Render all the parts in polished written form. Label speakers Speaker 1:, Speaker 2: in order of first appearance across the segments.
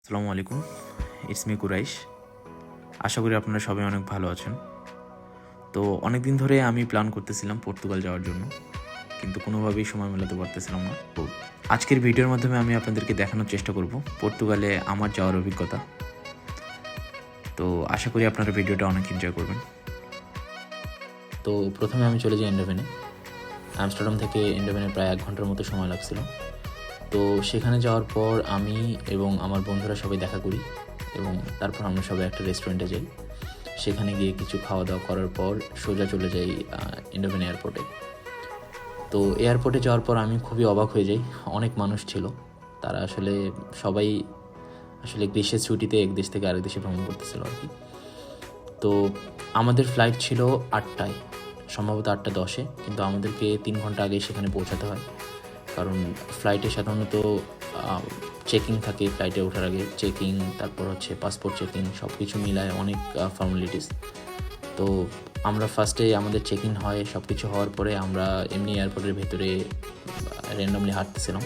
Speaker 1: আসসালামু আলাইকুম, it's me Quraish. আশা করি আপনারা সবাই অনেক ভালো আছেন। তো অনেক দিন ধরে আমি প্ল্যান করতেছিলাম পর্তুগাল যাওয়ার জন্য, কিন্তু কোনোভাবেই সময় মেলাতে পারতেছিলাম না। তো আজকের ভিডিওর মাধ্যমে আমি আপনাদেরকে দেখানোর চেষ্টা করব পর্তুগালে আমার যাওয়ার অভিজ্ঞতা। তো আশা করি আপনারা ভিডিওটা অনেক এনজয় করবেন। তো প্রথমে আমি চলে যাই এন্ডোভেনে। আমস্টারডাম থেকে এন্ডোভেনে প্রায় 1 ঘন্টার মতো সময় লাগছিল। তো সেখানে যাওয়ার পর আমি এবং আমার বন্ধুরা সবাই দেখা করি এবং তারপর আমরা সবাই একটা রেস্টুরেন্টে যাই। সেখানে গিয়ে কিছু খাওয়া দাওয়া করার পর সোজা চলে যাই এন্ডোভেন এয়ারপোর্টে। তো এয়ারপোর্টে যাওয়ার পর আমি খুবই অবাক হয়ে যাই, অনেক মানুষ ছিল। তারা সবাই গ্রীষ্মের ছুটিতে এক দেশ থেকে আরেক দেশে ভ্রমণ করতেছিল আর কি। তো আমাদের ফ্লাইট ছিল 8টায়, সম্ভবত 8:10-এ, কিন্তু আমাদেরকে 3 ঘন্টা আগে সেখানে পৌঁছাতে হয়। কারণ ফ্লাইটে সাধারণত চেকিং থাকে, ফ্লাইটে ওঠার আগে চেকিং, তারপর পাসপোর্ট চেকিং, সব কিছু মিলায় অনেক ফর্মালিটিস। তো আমরা ফার্স্টে আমাদের চেক ইন হয়, সব কিছু হওয়ার পরে আমরা এমনি এয়ারপোর্টের ভেতরে র্যান্ডমলি হাঁটতেছিলাম।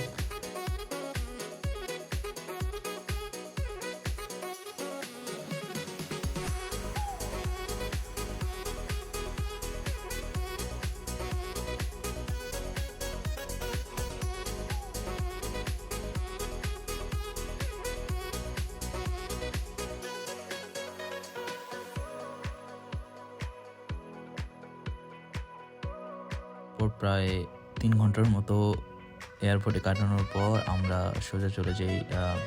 Speaker 1: প্রায় 3 ঘন্টার মতো এয়ারপোর্টে কাটানোর পর আমরা সোজা চলে যাই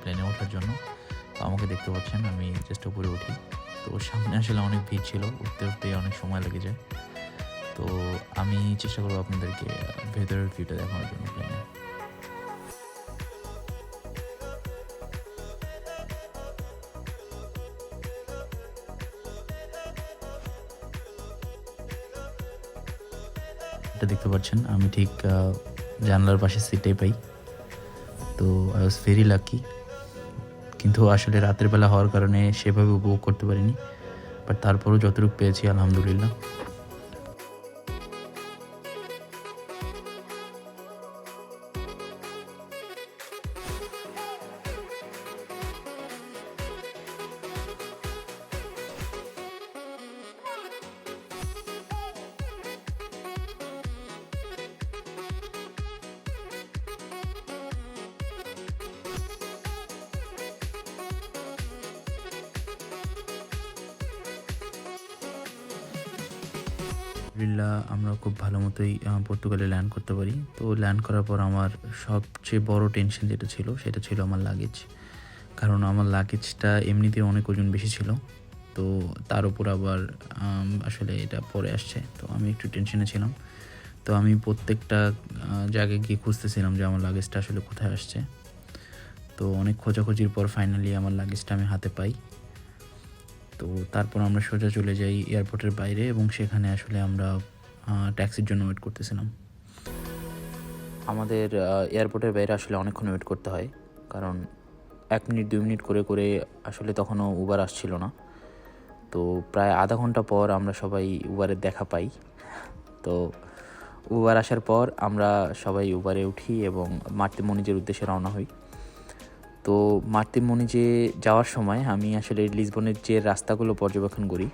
Speaker 1: প্লেনে ওঠার জন্য। তো আমাকে দেখতে পাচ্ছেন, আমি জাস্ট উপরে উঠি। তো সামনে আসলে অনেক ভিড় ছিল, উঠতে উঠতে অনেক সময় লেগে যায়। তো আমি চেষ্টা করবো আপনাদেরকে ভেতরের ভিউটা দেখানোর জন্য প্লেনে। এটা দেখতে পাচ্ছেন, আমি ঠিক জানলার পাশে সিটে পাই। তো আই ওয়াজ ভেরি লাকি, কিন্তু আসলে রাতের বেলা হওয়ার কারণে সেভাবে উপভোগ করতে পারিনি, বাট তারপরেও যতটুকু পেয়েছি আলহামদুলিল্লাহ। আলহামদুলিল্লাহ আমরা খুব ভালো মতোই পর্তুগালে ল্যান্ড করতে পারি। তো ল্যান্ড করার পর আমার সবচেয়ে বড় টেনশন যেটা ছিল সেটা ছিল আমার লাগেজ। কারণ আমার লাগেজটা এমনিতেই অনেক ওজন বেশি ছিল, তো তার উপর আবার আসলে এটা পরে আসছে। তো আমি একটু টেনশনে ছিলাম। তো আমি প্রত্যেকটা জায়গায় গিয়ে খুঁজতেছিলাম যে আমার লাগেজটা আসলে কোথায় আসছে। তো অনেক খোঁজাখুঁজির পর ফাইনালি আমার লাগেজটা আমি হাতে পাই। তো তারপর আমরা সোজা চলে যাই এয়ারপোর্টের বাইরে এবং সেখানে আসলে আমরা ট্যাক্সির জন্য ওয়েট করতেছিলাম। আমাদের এয়ারপোর্টের বাইরে আসলে অনেকক্ষণ ওয়েট করতে হয়, কারণ 1 মিনিট 2 মিনিট করে করে আসলে তখনও উবার আসছিল না। তো প্রায় আধা ঘন্টা পর আমরা সবাই উবারের দেখা পাই। তো উবার আসার পর আমরা সবাই উবারে উঠি এবং মার্তিমনিজের উদ্দেশ্যে রওনা হই। তো মার্তিমনিজে যাওয়ার সময় আমি আসলে লিসবনের যে রাস্তাগুলো পর্যবেক্ষণ করি,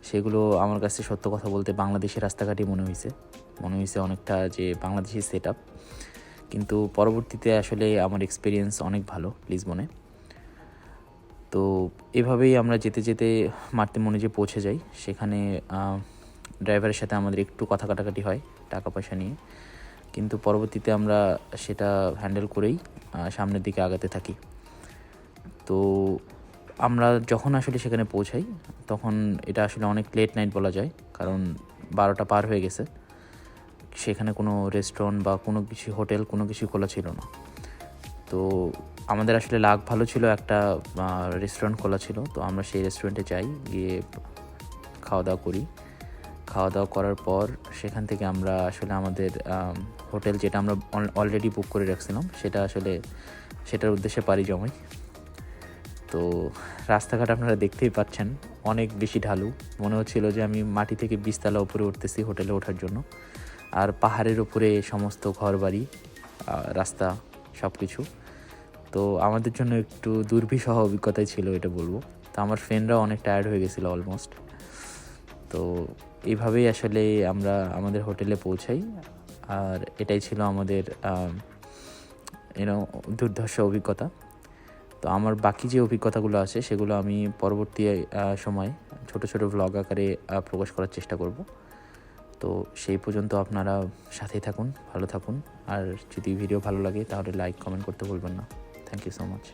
Speaker 1: সেগুলো আমার কাছে সত্য কথা বলতে বাংলাদেশের রাস্তাঘাটই মনে হয়েছে অনেকটা যে বাংলাদেশি সেট আপ। কিন্তু পরবর্তীতে আসলে আমার এক্সপিরিয়েন্স অনেক ভালো লিসবনে। তো এভাবেই আমরা যেতে যেতে মার্তিমনিজে পৌঁছে যাই। সেখানে ড্রাইভারের সাথে আমাদের একটু কথা কাটাকাটি হয় টাকা পয়সা নিয়ে, কিন্তু পরবর্তীতে আমরা সেটা হ্যান্ডেল করেই সামনের দিকে আগাতে থাকি। তো আমরা যখন আসলে সেখানে পৌঁছাই তখন এটা আসলে অনেক লেট নাইট বলা যায়, কারণ 12টা পার হয়ে গেছে। সেখানে কোনো রেস্টুরেন্ট বা কোনো কিছু হোটেল কোনো কিছু খোলা ছিল না। তো আমাদের আসলে লাক ভালো ছিল, একটা রেস্টুরেন্ট খোলা ছিল। তো আমরা সেই রেস্টুরেন্টে যাই, গিয়ে খাওয়া দাওয়া করি। খাওয়া দাওয়া করার পর সেখান থেকে আমরা আসলে আমাদের হোটেল যেটা আমরা অলরেডি বুক করে রাখছিলাম সেটার উদ্দেশ্যে পাড়ি জমাই। তো রাস্তাঘাট আপনারা দেখতেই পাচ্ছেন, অনেক বেশি ঢালু। মনে হচ্ছিল যে আমি মাটি থেকে 20 তলা উপরে উঠতেছি হোটেলে ওঠার জন্য। আর পাহাড়ের উপরে সমস্ত ঘরবাড়ি, রাস্তা, সব কিছু। তো আমাদের জন্য একটু দুর্বিষহ অভিজ্ঞতাই ছিল এটা বলবো। তো আমার ফ্রেন্ডরাও অনেক টায়ার্ড হয়ে গেছিলো অলমোস্ট। তো এইভাবেই আসলে আমরা আমাদের হোটেলে পৌঁছাই। আর এটাই ছিল আমাদের দুর্ধর্ষ অভিজ্ঞতা। তো আমার বাকি যে অভিজ্ঞতাগুলো আছে সেগুলো আমি পরবর্তী সময় ছোট ছোট ভ্লগ আকারে প্রকাশ করার চেষ্টা করব। তো সেই পর্যন্ত আপনারা সাথেই থাকুন, ভালো থাকুন। আর যদি ভিডিও ভালো লাগে তাহলে লাইক কমেন্ট করতে ভুলবেন না। Thank you so much.